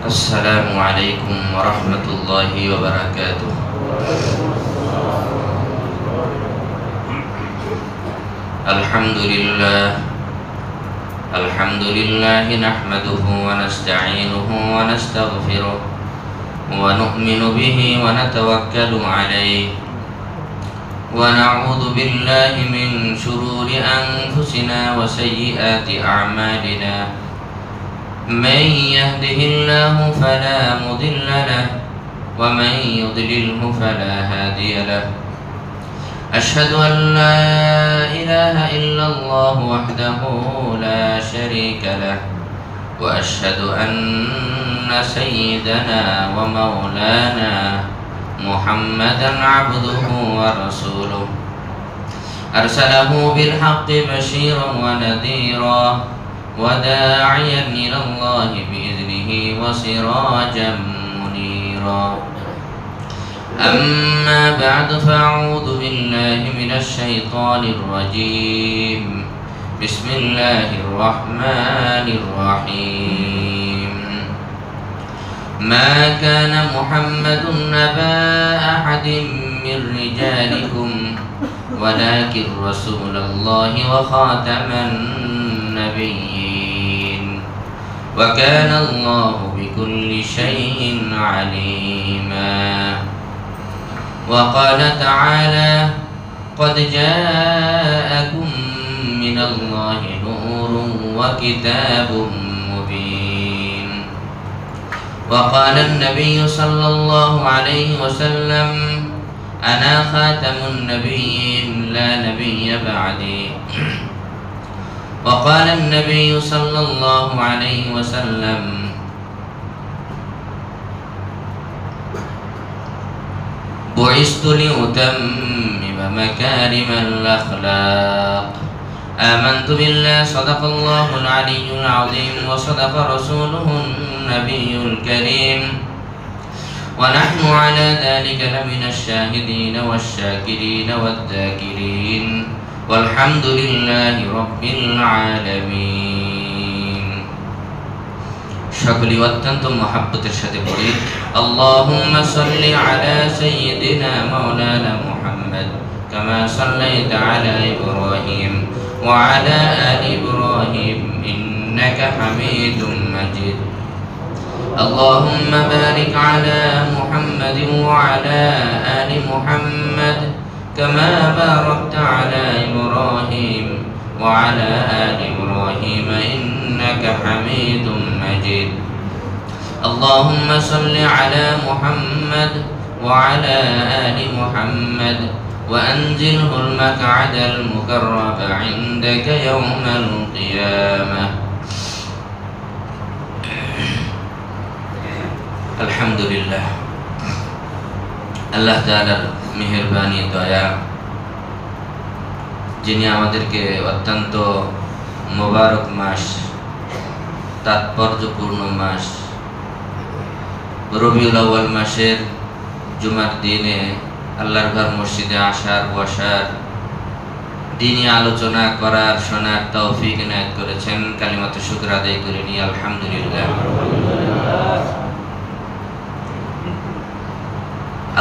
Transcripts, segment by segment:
السلام عليكم ورحمة الله وبركاته. الحمد لله نحمده ونستعينه ونستغفره ونؤمن به ونتوكل عليه ونعوذ بالله من شرور أنفسنا وسيئات أعمالنا. من يهده الله فلا مضل له ومن يضلله فلا هادي له. أشهد أن لا إله إلا الله وحده لا شريك له وأشهد أن سيدنا ومولانا محمدا عبده ورسوله أرسله بالحق بشيرا ونذيرا وداعيا إلى الله بإذنه وسراجا منيرا. أما بعد فأعوذ بالله من الشيطان الرجيم. بسم الله الرحمن الرحيم. ما كان محمد أبا أحد من رجالكم ولكن رسول الله وخاتم النبيين وكان الله بكل شيء عليما. وقال تعالى: قد جاءكم من الله نور وكتاب مبين. وقال النبي صلى الله عليه وسلم: أنا خاتم النبيين لا نبي بعدي. وقال النبي صلى الله عليه وسلم: بعثت لأتمم مكارم الأخلاق. آمنت بالله صدق الله العلي العظيم وصدق رسوله النبي الكريم ونحن على ذلك لمن الشاهدين والشاكرين والذاكرين والحمد لله رب العالمين. সকলেই অত্যন্ত মহব্বতের সাথে পড়ি আল্লাহুম্মা সাল্লি আলা সাইয়্যিদিনা মাওলানা মুহাম্মদ কামা সাল্লাইতা আলা ইব্রাহিম ওয়া আলা আলি ইব্রাহিম ইন্নাকা হামিদুম মাজিদ। আল্লাহুম্মা বারিক আলা মুহাম্মাদিন ওয়া আলা আলি মুহাম্মদ কামা বারাকতা আলা ইব্রাহিম ওয়া আলা আলি ইব্রাহিম ইন্নাকা হামিদুম مجيد. اللهم صل على محمد وعلى آل محمد وأنزله المقعد المقرب عندك يوم القيامة. الحمد لله. আল্লাহ তাআলার মেহেরবানি দয়া, যিনি আমাদেরকে অত্যন্ত মোবারক মাস, তাৎপর্যপূর্ণ মাস রবিউল আউয়াল মাসের জুমার দিনে আল্লাহর ঘর মসজিদে আসার, বসার, দিনী আলোচনা করার, শোনার তৌফিক ইনায়েত করেছেন। কালিমাতে শুকর আদায় করে নিই আলহামদুলিল্লাহ।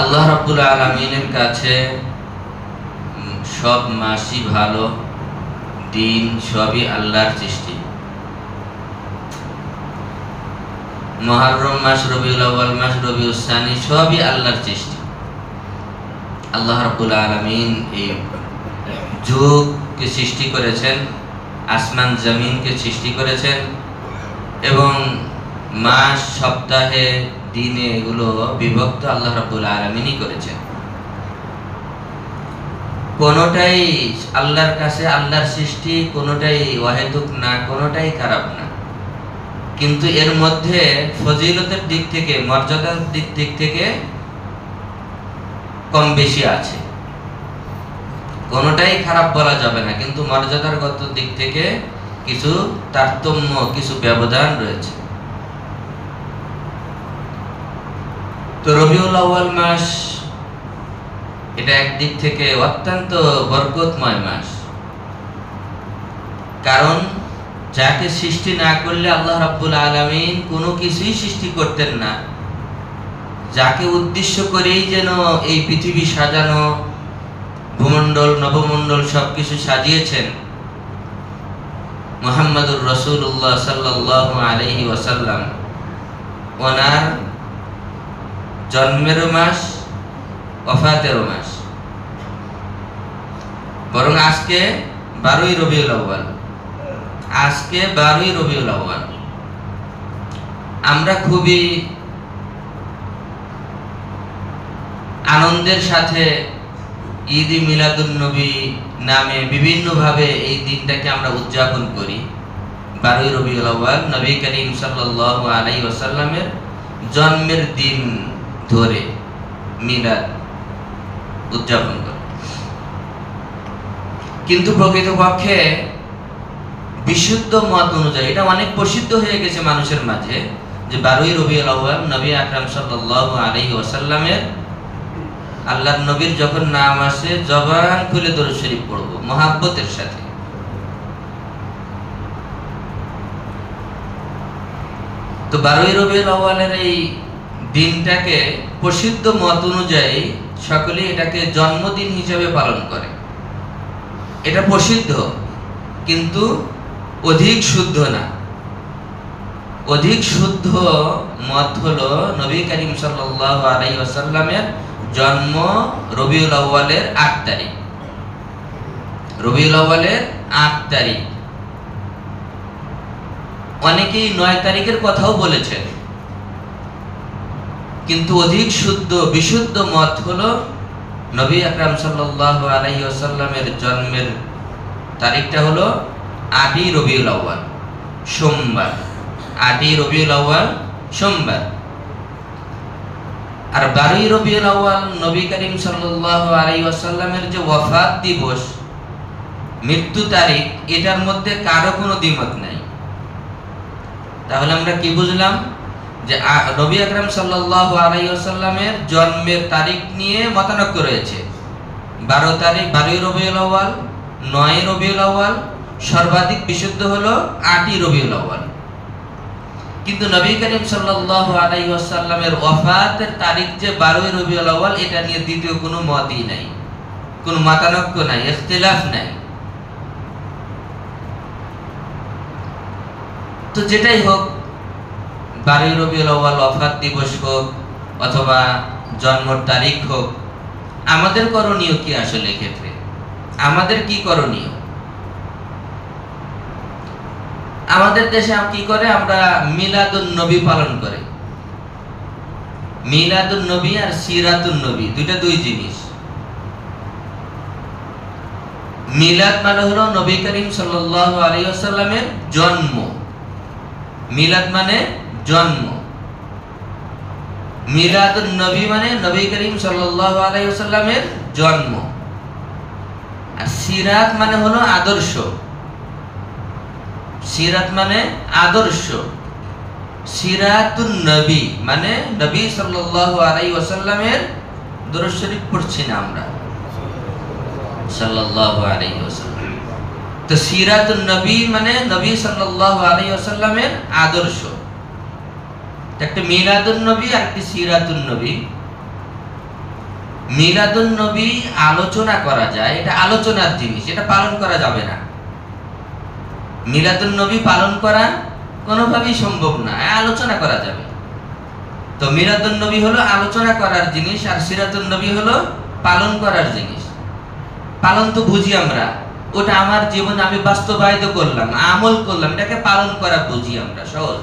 আল্লাহ রাব্বুল আলামিনের কাছে সব মাসই ভালো, দিন সবই আল্লাহর সৃষ্টি। মুহররম মাস, রবিউল আউয়াল মাস, রবিউল সানি সবই আল্লাহর সৃষ্টি। আল্লাহ রাব্বুল আলামিন এই যুগকে সৃষ্টি করেছেন, আসমান জমিনকে সৃষ্টি করেছেন এবং মাস, সপ্তাহে, দিনে এগুলো বিভক্ত আল্লাহ রাব্বুল আলামিনই করেছেন। কোনোটাই আল্লাহর কাছে আল্লাহর সৃষ্টি, কোনোটাই অহেতুক না, কোনোটাই খারাপ না। কিন্তু এর মধ্যে ফজিলতের দিক থেকে, মর্যাদার দিক থেকে কম বেশি আছে। কোনোটাই খারাপ বলা যাবে না, কিন্তু মর্যাদারগত দিক থেকে কিছু তারতম্য, কিছু ব্যবধান রয়েছে। তো রবিউল আউয়াল মাস এটা একদিক থেকে অত্যন্ত বরকতময় মাস, কারণ যাকে সৃষ্টি না করলে আল্লাহ রাব্বুল আলামিন কোনো কিছুই সৃষ্টি করতেন না, যাকে উদ্দেশ্য করেই যেন এই পৃথিবী সাজানো, ভূমণ্ডল নবমণ্ডল সবকিছু সাজিয়েছেন, মুহাম্মদুর রাসূলুল্লাহ সাল্লাল্লাহু আলাইহি ওয়াসাল্লাম। ওনার জন্মেরও মাস, ওফাতেরও মাস, বরং আজকে 12ই রবিউল আউয়াল। আজকে 12ই রবিউল আউয়াল। আমরা খুবই আনন্দের সাথে ঈদ মিলাদুন নবী নামে বিভিন্নভাবে এই দিনটাকে আমরা উদযাপন করি। 12ই রবিউল আউয়াল নবী করিম সাল্লাল্লাহু আলাইহি ওয়াসাল্লামের জন্মের দিন ধরে মিলাদ উদযাপন করি। কিন্তু প্রকৃতপক্ষে বিশুদ্ধ মত অনুযায়ী এটা অনেক প্রসিদ্ধ হয়ে গেছে মানুষের মাঝে যে 12ই রবিউল আউয়াল নবী আকরাম সাল্লাল্লাহু আলাইহি ওয়াসাল্লামের, আল্লাহর নবীর যখন নাম আসে জবান খুলে দরুদ শরীফ পড়ব মহাব্বতের সাথে। তো 12ই রবিউল আউয়ালের এই দিনটাকে প্রসিদ্ধ মত অনুযায়ী সকলেই এটাকে জন্মদিন হিসেবে পালন করে। এটা প্রসিদ্ধ, কিন্তু অধিক শুদ্ধ না। অধিক শুদ্ধ মত হলো নবী করিম সাল্লাল্লাহু আলাইহি ওয়াসাল্লামের জন্ম রবিউল আউয়ালের 8 তারিখ। রবিউল আউয়ালের 8 তারিখ। অনেকেই 9 তারিখের কথাও বলেছেন, কিন্তু অধিক শুদ্ধ বিশুদ্ধ মত হলো নবী আকরাম সাল্লাল্লাহু আলাইহি ওয়াসাল্লামের জন্মের তারিখটা হলো 8ই রবিউল আউয়াল, সোমবার। 8ই রবিউল আউয়াল সোমবার। আর 12ই রবিউল আউয়াল নবী করিম সাল্লাল্লাহু আলাইহি ওয়াসাল্লামের যে ওয়াফাত দিবস, মৃত্যু তারিখ, এটার মধ্যে কারো কোনো দ্বিমত নাই। তাহলে আমরা কি বুঝলাম? যে নবী আকরাম সাল্লাল্লাহু আলাইহি ওয়াসাল্লামের জন্মের তারিখ নিয়ে মতানৈক্য রয়েছে। 12 তারিখ 12ই রবিউল আউয়াল, 9ই রবিউল আউয়াল, সর্বাধিক বিশুদ্ধ হলো 8ই রবিউল আউয়াল। কিন্তু নবী করিম সাল্লাল্লাহু আলাইহি ওয়াসাল্লামের ওয়াফাতের তারিখ যে 12ই রবিউল আউয়াল, এটা নিয়ে দ্বিতীয় কোনো মতই নাই, কোনো মতানৈক্য নাই, ইখতিলাফ নাই। তো যেটাই হোক, 12ই রবিউল আউয়াল ওয়াফাত দিবস হোক অথবা জন্মের তারিখ হোক, আমাদের করণীয় কি আসলে ক্ষেত্রে? আমাদের কি করণীয়? আমাদের দেশে কি করে? আমরা মিলাদুন নবী পালন করে। মিলাদুন নবী আর সিরাতুন নবী দুইটা দুই জিনিস। মিলাদ মানে হলো নবী করিম সাল্লাল্লাহু আলাইহি ওয়াসাল্লামের জন্ম। মিলাদ মানে জন্ম। মিলাদুন নবী মানে নবী করিম সাল্লাল্লাহু আলাইহি ওয়াসাল্লামের জন্ম। আর সিরাত মানে হলো আদর্শ। সিরাত মানে আদর্শ। সিরাতুন নবী মানে নবী সাল্লাল্লাহু আলাইহি ওয়াসাল্লামের দরুদ শরীফ পড়ছি না আমরা, সাল্লাল্লাহু আলাইহি ওয়াসাল্লাম। তো সিরাতুন নবী মানে নবী সাল্লাল্লাহু আলাইহি ওয়াসাল্লামের আদর্শ। একটা মিলাদুন নবী আর একটা সিরাতুন নবী। মিলাদুন নবী আলোচনা করা যায়, এটা আলোচনার জিনিস, এটা পালন করা যাবে না। মিলাদুন নবী পালন করা কোনোভাবেই সম্ভব না, আলোচনা করা যাবে। তো মিলাদুন নবী হলো আলোচনা করার জিনিস, আর সিরাতুন নবী হলো পালন করার জিনিস। পালন তো বুঝি আমরা, ওটা আমার জীবনে আমি বাস্তবায়িত করলাম, আমল করলাম, এটাকে পালন করা বুঝি আমরা, সহজ।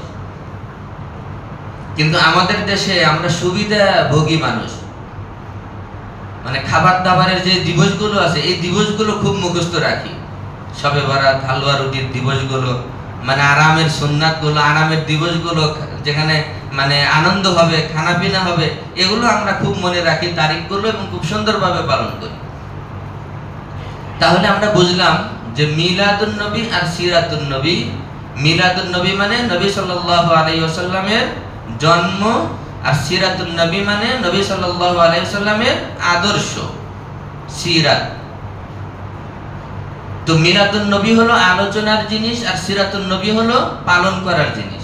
কিন্তু আমাদের দেশে আমরা সুবিধাভোগী মানুষ, মানে খাবার দাবারের যে দিবসগুলো আছে এই দিবসগুলো খুব মুখস্থ রাখি। শবে বরাত, হালুয়া রুটির দিবসগুলো, মানে আরামের সুন্নাতগুলো, আরামের দিবসগুলো, যেখানে মানে আনন্দ হবে, খানা পিনা হবে, এগুলো আমরা খুব মনে রাখি তারিখগুলো এবং খুব সুন্দরভাবে পালন করি। তাহলে আমরা বুঝলাম যে মিলাদুন নবী আর সিরাতুন নবী। মিলাদুন নবী মানে নবী সাল্লাল্লাহু আলাইহি ওয়াসাল্লামের জন্ম, আর সিরাতুন নবী মানে নবী সাল্লাল্লাহু আলাইহি ওয়াসাল্লামের আদর্শ, সিরাত। তো তো মিলাদুন নবী হলো আলোচনার জিনিস, আর সিরাতুন নবী হলো পালন করার জিনিস।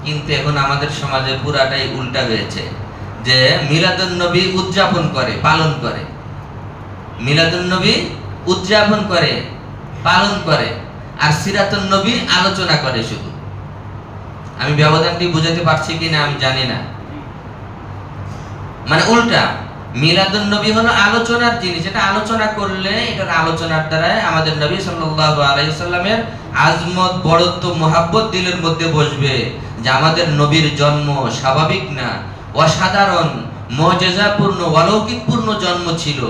কিন্তু এখন আমাদের সমাজে পুরাটাই উল্টা হয়েছে, যে মিলাদুন নবী উদযাপন করে, পালন করে, মিলাদুন নবী উদযাপন করে, পালন করে, আর সিরাতুন নবী আলোচনা করে শুধু। আমি ব্যবধানটি বুঝাতে পারছি কিনা আমি জানি না, মানে উল্টা। মিলাদুন নবী হলো আলোচনার জিনিস, এটা আলোচনা করলে এটার আলোচনার দ্বারা আমাদের নবী সাল্লাল্লাহু আলাইহি ওয়াসাল্লামের আজমত, বড়ত্ব, মুহাব্বত দিলের মধ্যে বসবে, যে আমাদের নবীর জন্ম স্বাভাবিক না, অসাধারণ, মুজিজাপূর্ণ, অলৌকিকপূর্ণ জন্ম ছিল।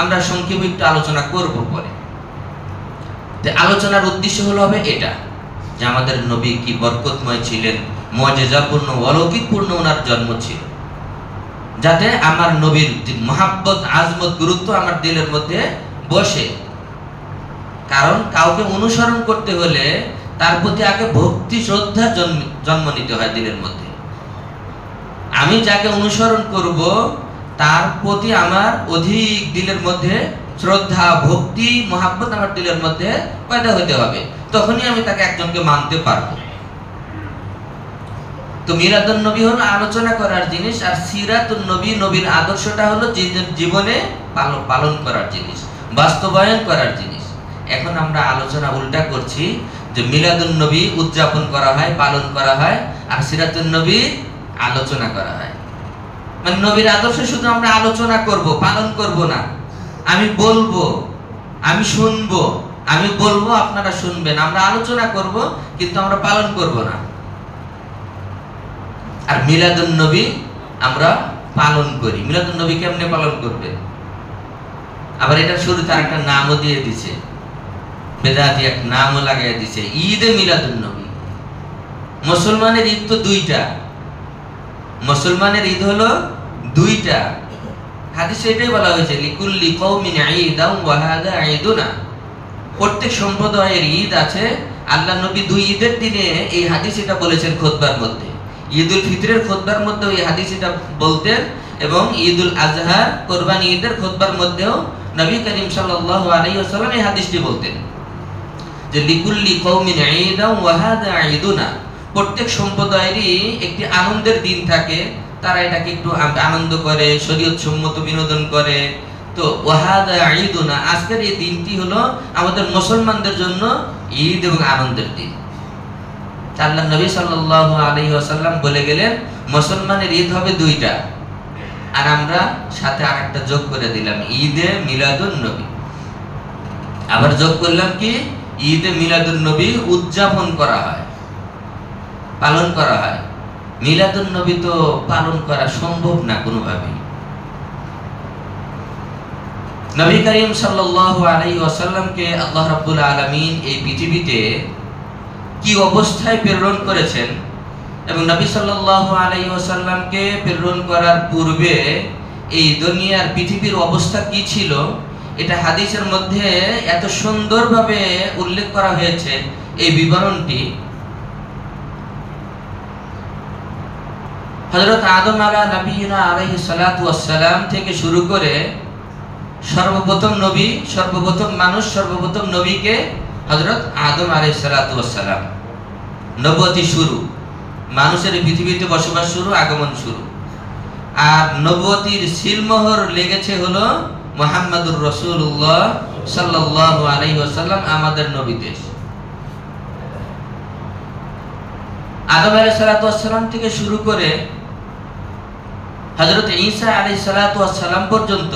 আমরা সংক্ষেপে একটু আলোচনা করব পরে। আলোচনার উদ্দেশ্য হলো হবে এটা, যে আমাদের নবী কি বরকতময় ছিলেন, মুজিজাপূর্ণ, অলৌকিকপূর্ণ ওনার জন্ম ছিল, যাতে আমার নবীর মুহাব্বত, আজমত, গুরুত্ব আমার দিলের মধ্যে বসে। কারণ কাউকে অনুসরণ করতে হলে তার প্রতি আগে ভক্তি, শ্রদ্ধা জন্ম নিতে হয় দিলের মধ্যে। আমি যাকে অনুসরণ করব তার প্রতি আমার অধিক দিলের মধ্যে শ্রদ্ধা, ভক্তি, মুহাব্বত আমার দিলের মধ্যে পয়দা হতে হবে, তখনই আমি তাকে একজনকে মানতে পারবো। তো মিলাদুন নবী হলো আলোচনা করার জিনিস, আর সিরাতুন নবী, নবীর আদর্শটা হলো জীবনে পালন করার জিনিস, বাস্তবায়ন করার জিনিস। এখন আমরা আলোচনা উল্টা করছি, যে মিলাদুন নবী উদযাপন করা হয়, পালন করা হয়, আর সিরাতুন নবী আলোচনা করা হয়। মানে নবীর আদর্শ শুধু আমরা আলোচনা করব, পালন করব না। আমি বলবো, আমি শুনবো, আমি বলবো, আপনারা শুনবেন, আমরা আলোচনা করব, কিন্তু আমরা পালন করব না। আর মিলাদুন নবী আমরা পালন করি। মিলাদুন নবী কেমনে পালন করবে? আবার এটা শুরুতে আরেকটা নামও দিয়ে দিছে, বেদাতি এক নামও লাগাই দিছে, ঈদে মিলাদুন নবী। মুসলমানের ঈদ তো দুইটা, মুসলমানের ঈদ হলো দুইটা। হাদিসে এটাই বলা হয়েছে, লিকুল্লি কওমিন ঈদান ওয়া হাদা ঈদুনা। প্রত্যেক সম্প্রদায়ের ঈদ আছে। আল্লাহ নবী দুই ঈদের দিনে এই হাদিস এটা বলেছেন খুতবার মধ্যে। ঈদুল ফিতরের খুতবার মধ্যেও এই হাদিস এটা বলতেন, এবং ঈদুল আজহার, কোরবানি ঈদের খুতবার মধ্যেও নবী করিম সাল্লাল্লাহু আলাইহি ওয়াসাল্লাম এই হাদিসটি বলতেন, যে লিকুল্লি কওমিন ঈদান ওয়া হাদা ঈদুনা। প্রত্যেক সম্প্রদায়েরই একটি আনন্দের দিন থাকে, তারা এটাকে একটু আনন্দ করে, শরীয়ত সম্মত বিনোদন করে। তো ওয়াহাদা ঈদুনা, আজকের এই দিনটি হলো আমাদের মুসলমানদের জন্য ঈদ এবং আনন্দের দিন। আল্লাহ নবী সাল্লাল্লাহু আলাইহি ওয়াসাল্লাম বলে গেলেন মুসলমানের ঈদ হবে দুইটা, আর আমরা সাথে আরেকটা যোগ করে দিলাম, ঈদে মিলাদুন নবী। আবার যোগ করলাম কি, ঈদে মিলাদুন নবী উদযাপন করা হয়, পালন করা হয়। মিলাদুন নবী তো পালন করা সম্ভব না কোনোভাবেই। নবী করিম সাল্লাল্লাহু আলাইহি ওয়াসাল্লামকে আল্লাহ রাব্বুল আলামিন এই পৃথিবীতে কি অবস্থায় প্রেরণ করেছেন, এবং নবী সাল্লাল্লাহু আলাইহি ওয়াসাল্লামকে প্রেরণ করার পূর্বে এই দুনিয়ার পৃথিবীর অবস্থা কি ছিল, এটা হাদিসের মধ্যে এত সুন্দরভাবে উল্লেখ করা হয়েছে। এই বিবরণটি হযরত আদম আলাইহিস সালাতু ওয়াস সালাম থেকে শুরু করে সর্বপ্রথম নবী, সর্বপ্রথম মানুষ, সর্বপ্রথম নবীকে হযরত আদম আলাইহিস সালাতু ওয়াস সালাম, নবুয়তি শুরু, মানুষের পৃথিবীতে বসবাস শুরু, আগমন শুরু। আর নবুয়তির সিলমোহর লেগেছে হলো মুহাম্মাদুর রাসূলুল্লাহ সাল্লাল্লাহু আলাইহি ওয়াসাল্লাম, আমাদের নবী দেশ। আদম আলাইহিস সালাতু ওয়াস সালাম থেকে শুরু করে হযরত ঈসা আলাইহিস সালাতু ওয়াস সালাম পর্যন্ত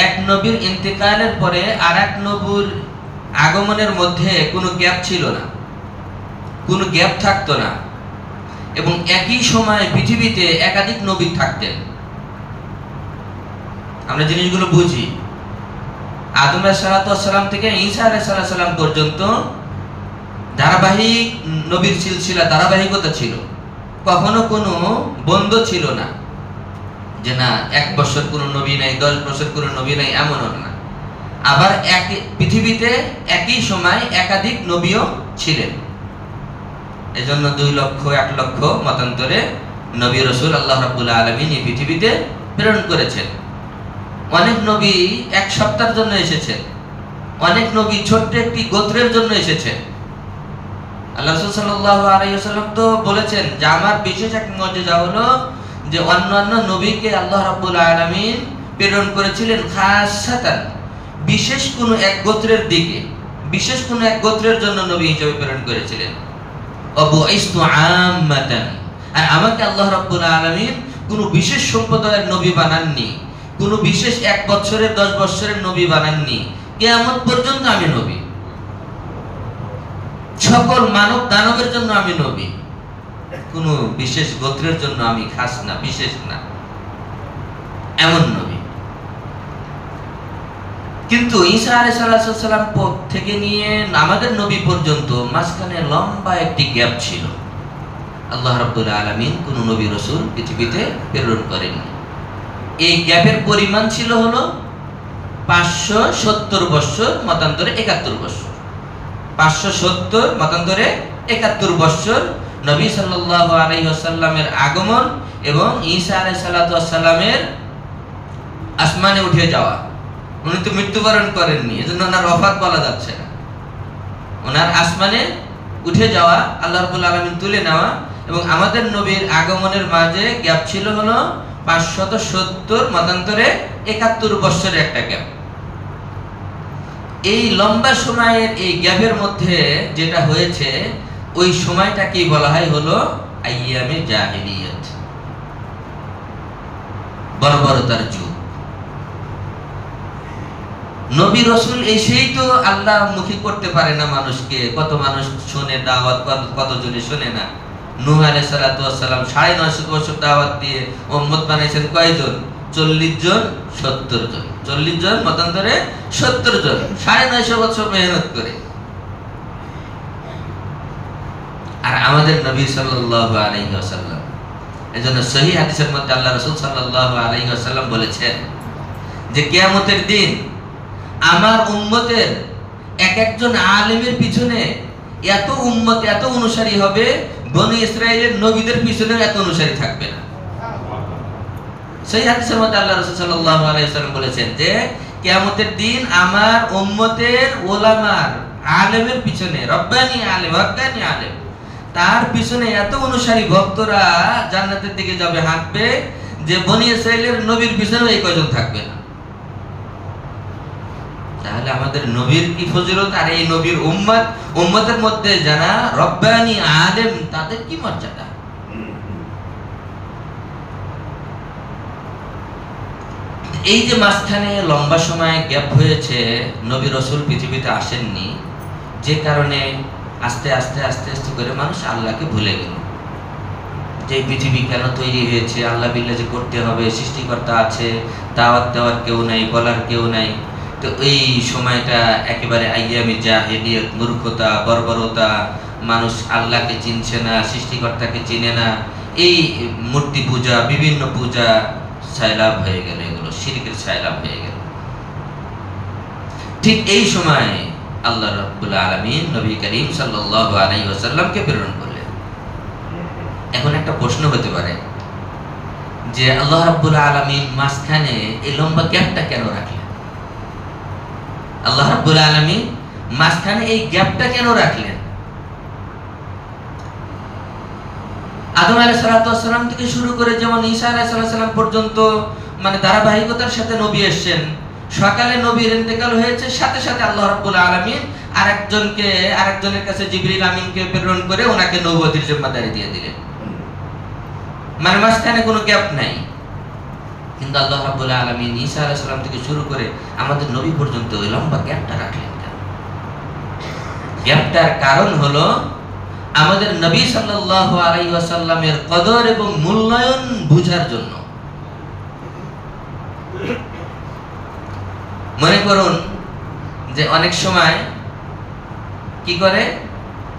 এক নবীর ইন্তেকালের পরে আরেক নবীর আগমনের মধ্যে কোনো গ্যাপ ছিল না, কোনো গ্যাপ থাকতো না, এবং একই সময় পৃথিবীতে একাধিক নবী থাকতেন। আমরা জিনিসগুলো বুঝি। আদম আলাইহিস সালাতু ওয়াস সালাম থেকে ঈসা আলাইহিস সালাম পর্যন্ত ধারাবাহিক নবীর সিলসিলা, ধারাবাহিকতা ছিল, কখনো কোনো বন্ধ ছিল না, যে না 1 বছর কোনো নবী নাই, 10 বছর কোনো নবী নাই, এমনও না। আবার পৃথিবীতে একই সময় একাধিক নবীও ছিলেন। এজন্য 2 লক্ষ 1 লক্ষ মতান্তরে নবী রাসূল আল্লাহ রাব্বুল আলামিন এই পৃথিবীতে প্রেরণ করেছেন। অনেক নবী 1 সপ্তাহের জন্য এসেছেন, অনেক নবী ছোট্ট একটি গোত্রের জন্য এসেছেন। আল্লাহ রাসূল সাল্লাল্লাহু আলাইহি ওয়াসাল্লাম তো বলেছেন যে আমার বিশেষ এক মর্যাদা হলো যে অন্যান্য নবীকে আল্লাহ রাব্বুল আলামিন প্রেরণ করেছিলেন খাসসাতান, বিশেষ কোনো এক গোত্রের দিকে, বিশেষ কোনো এক গোত্রের জন্য নবী হিসেবে প্রেরণ করেছিলেন। অবুইসতু আম্মাতান, আর আমাকে আল্লাহ রাব্বুল আলামিন কোনো বিশেষ সম্প্রদায়ের নবী বানাননি, কোনো বিশেষ 1 বছরের 10 বছরের নবী বানাননি। কিয়ামত পর্যন্ত আমি নবী, সকল মানব দানবের জন্য আমি নবী, কোনো বিশেষ গোত্রের জন্য আমি খাস না, বিশেষ না, এমন নবী। কিন্তু ঈসা আলাইহিস সালাম থেকে নিয়ে আমাদের নবী পর্যন্ত মাঝখানে লম্বা একটি গ্যাপ ছিল। আল্লাহ রাব্বুল আলামিন কোন নবী রাসূল পৃথিবীতে প্রেরণ করেননি। এই গ্যাপের পরিমাণ ছিল হলো 570 বছর, মতান্তরে 71 বছর। 570 মতান্তরে 71 বছর নবী সাল্লাল্লাহু আলাইহি ওয়াসাল্লামের আগমন এবং ঈসা আলাইহিস সালামের আসমানে উঠে যাওয়া। উনি তো মৃত্যুবরণ করেননি, এজন্য ওনার ওফাত বলা যাচ্ছে না। ওনার আসমানে উঠে যাওয়া, আল্লাহ রাব্বুল আলামিন তুলে নেওয়া এবং আমাদের নবীর আগমনের মাঝে গ্যাপ ছিল হলো 570 মতান্তরে 71 বছরের একটা গ্যাপ। এই লম্বা সময়ের এই গ্যাপের মধ্যে যেটা হয়েছে ওই সময়টাকেই বলা হয় হলো আইয়ামে জাহিলিয়াত, বর্বরতার যুগ। নবী রাসূল এসেই তো আল্লাহ মুখী করতে পারে না মানুষকে। কত মানুষ শুনে দাওয়াত, কত জনে শুনে না। নূহ আলাইহিস সালাতু ওয়াস সালাম 950 বছর দাওয়াত দিয়ে উম্মত বানাইছেন কয়জন? 40 জন, 70 জন। 40 জন মতান্তরে 70 জন, 950 বছর মেহনত করে। আর আমাদের নবী সাল্লাল্লাহু আলাইহি ওয়াসাল্লাম, এজন্য সহিহ হাদিসের মধ্যে আল্লাহ রাসূল সাল্লাল্লাহু আলাইহি ওয়াসাল্লাম বলেছেন যে কিয়ামতের দিন আমার উম্মতের এক একজন আলেমের পিছনে এত উম্মত, এত অনুসারী হবে, বনি ইসরাইলের নবীদের পিছনে এত অনুসারী থাকবে না। সেই হাদিসের মধ্যে আল্লাহ রাসূল সাল্লাল্লাহু আলাইহি ওয়াসাল্লাম বলেছেন যে কিয়ামতের দিন আমার উম্মতের ওলামার, আলেমের পিছনে, রব্বানি আলেম, হক্কানি আলেম, তার পিছনে এত অনুসারী ভক্তরা জান্নাতের দিকে যাবে, হাঁটবে, যে বনি ইসরাইলের নবীর পিছনে এই কয়জন থাকবে না। তাহলে আমাদের নবীর কি ফজিলত, আর এই নবীর উম্মতের মধ্যে যারা রব্বানি আলেম তাদের কি মর্যাদা। এই যে মাঝখানে লম্বা সময় গ্যাপ হয়েছে, নবী রাসূল পৃথিবীতে আসেননি, যে কারণে আস্তে আস্তে আস্তে আস্তে করে মানুষ আল্লাহকে ভুলে গেল। যে পৃথিবী কেন তৈরি হয়েছে, আল্লাহ বিল্লাহ যে করতে হবে, সৃষ্টিকর্তা আছে, দাওয়াত দেওয়ার কেউ নাই, বলার কেউ নাই। তো এই সময়টা একেবারে আইয়ামে জাহিলিয়াত, মূর্খতা, বর্বরতা, মানুষ আল্লাহকে চিনছে না, সৃষ্টিকর্তাকে চিনে না, এই মূর্তি পূজা, বিভিন্ন পূজা ছাইলাভ হয়ে গেল, এগুলো শিরকের ছাইলাভ হয়ে গেল। ঠিক এই সময় আল্লাহ রাব্বুল আলামিন নবী করিম সাল্লাল্লাহু আলাইহি ওয়াসাল্লামকে প্রেরণ করলেন। এখন একটা প্রশ্ন হতে পারে যে আল্লাহ রাব্বুল আলামিন মাঝখানে এই লম্বা গ্যাপটা কেন রাখলেন? আল্লাহ রাব্বুল আলামিন মাঝখানে এই গ্যাপটা কেন রাখলেন? আদম আলাইহিস সালাম থেকে শুরু করে যেমন ঈসা আলাইহিস সালাম পর্যন্ত মানে ধারাবাহিকতার সাথে নবী এসেছেন। সকালে নবীর ইন্তেকাল হয়েছে, সাথে সাথে আল্লাহ রাব্বুল আলামিন আরেকজনের কাছে জিবরিল আমিনকে প্রেরণ করে ওনাকে নবুয়তের জিম্মাদারি দিয়ে দিলেন। মানে মাঝখানে কোনো গ্যাপ নাই। কিন্তু আল্লাহ রাব্বুল আলামিন ঈসা আলাইহিস সালাম থেকে শুরু করে আমাদের নবী পর্যন্ত ওই লম্বা গ্যাপটা রাখলেন কেন? গ্যাপটার কারণ হলো আমাদের নবী সাল্লাল্লাহু আলাইহি ওয়াসাল্লামের কদর এবং মূল্যায়ন বুঝার জন্য। মনে করুন যে অনেক সময় কি করে,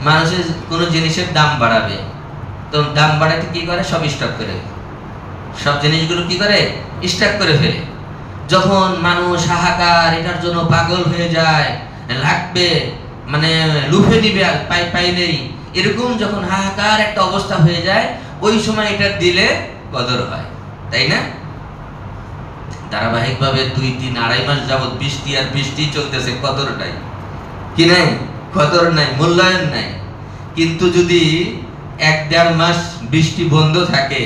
মানুষের কোনো জিনিসের দাম বাড়াবে, তো দাম বাড়াতে কি করে, সব স্টক করে, সব জিনিসগুলো কি করে, স্টক করে ফেলে। যখন মানুষ হাহাকার এটার জন্য পাগল হয়ে যায়, লাগবে, মানে লুফে নিবে পাইলেই, এরকম যখন হাহাকার একটা অবস্থা হয়ে যায়, ওই সময় এটা দিলে কদর হয়, তাই না? ধারাবাহিকভাবে 2-3-2.5 মাস যাবত বৃষ্টি আর বৃষ্টি চলতেছে, কদরটাই কি নাই, কদর নাই, মূল্যায়ন নাই। কিন্তু যদি 1-1.5 মাস বৃষ্টি বন্ধ থাকে,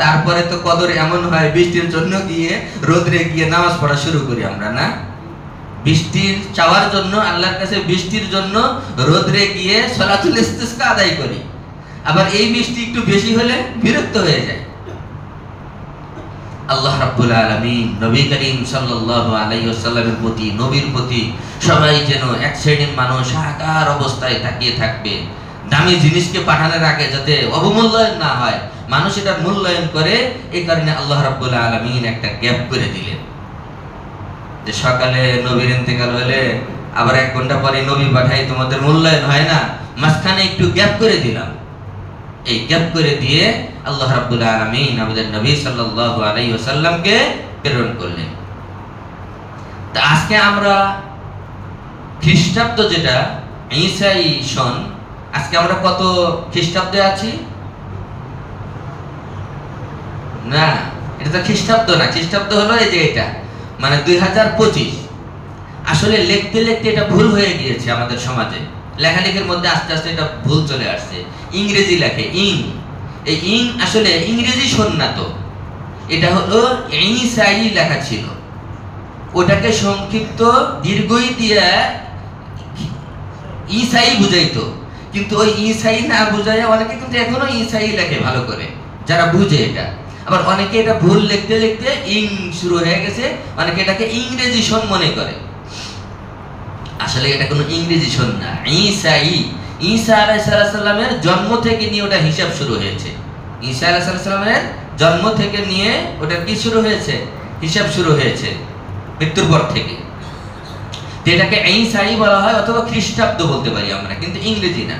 তারপরে তো কদর এমন হয় বৃষ্টির জন্য গিয়ে রোদ্রে গিয়ে নামাজ পড়া শুরু করি আমরা, না? বৃষ্টির চাওয়ার জন্য আল্লাহর কাছে বৃষ্টির জন্য রোদ্রে গিয়ে সালাতুল ইস্তিসকা আদায় করি। আবার এই বৃষ্টি একটু বেশি হলে বিরক্ত হয়ে যায়। আল্লাহ রাব্বুল আলামিন নবী করিম সাল্লাল্লাহু আলাইহি ওয়াসাল্লামের প্রতি, নবীর প্রতি সবাই যেন এক শ্রেণীর মানুষ হাহাকার অবস্থায় তাকিয়ে থাকবে। দামি জিনিসকে পাঠানোর আগে যাতে অবমূল্যায়ন না হয়, মানুষ এটার মূল্যায়ন করে। এই কারণে আল্লাহ রাব্বুল আলামিন একটা গ্যাপ করে দিলেন, যে সকালে নবীর ইন্তেকাল হলে আবার 1 ঘন্টা পরে নবী পাঠাই, তোমাদের মূল্যায়ন হয় না, মাঝখানে একটু গ্যাপ করে দিলাম। এই গ্যাপ করে দিয়ে আল্লাহ রাব্বুল আলামিন আমাদের নবী সাল্লাল্লাহু আলাইহি ওয়াসাল্লামকে প্রেরণ করলেন। তা আজকে আমরা খ্রিস্টাব্দ যেটা ঈসাই সন, আজকে আমরা কত খ্রিস্টাব্দে আছি? না, এটা তো খ্রিস্টাব্দ না, খ্রিস্টাব্দ হলো এই যে এটা, মানে 2025। আসলে লিখতে লিখতে এটা ভুল হয়ে গিয়েছে আমাদের সমাজে, লেখালেখির মধ্যে আস্তে আস্তে এটা ভুল চলে আসছে। ইংরেজি লেখে ইং, এই ইং আসলে ইংরেজি সন্ন্যাত, এটা হলো ঈসাই লেখা ছিল, ওটাকে সংক্ষিপ্ত দীর্ঘই দিয়ে ঈসাই বুঝাইতো। কিন্তু ওই ঈসাই না বুঝাইয়া অনেকে কিন্তু এখনো ঈসাই লেখে ভালো করে, যারা বুঝে এটা। আবার অনেকে এটা ভুল লিখতে লিখতে ইং শুরু হয়ে গেছে, অনেকে এটাকে ইংরেজি সন মনে করে। আসলে এটা কোনো ইংরেজি সন না, ঈসাই। ঈসা আলাইহিস সালামের জন্ম থেকে নিয়ে ওটা হিসাব শুরু হয়েছে। ঈসা আলাইহিস সালামের জন্ম থেকে নিয়ে ওটা কি শুরু হয়েছে, হিসাব শুরু হয়েছে মৃত্যুর পর থেকে। এটাকে ঈসাই বলা হয়, অথবা খ্রিস্টাব্দ বলতে পারি আমরা, কিন্তু ইংরেজি না।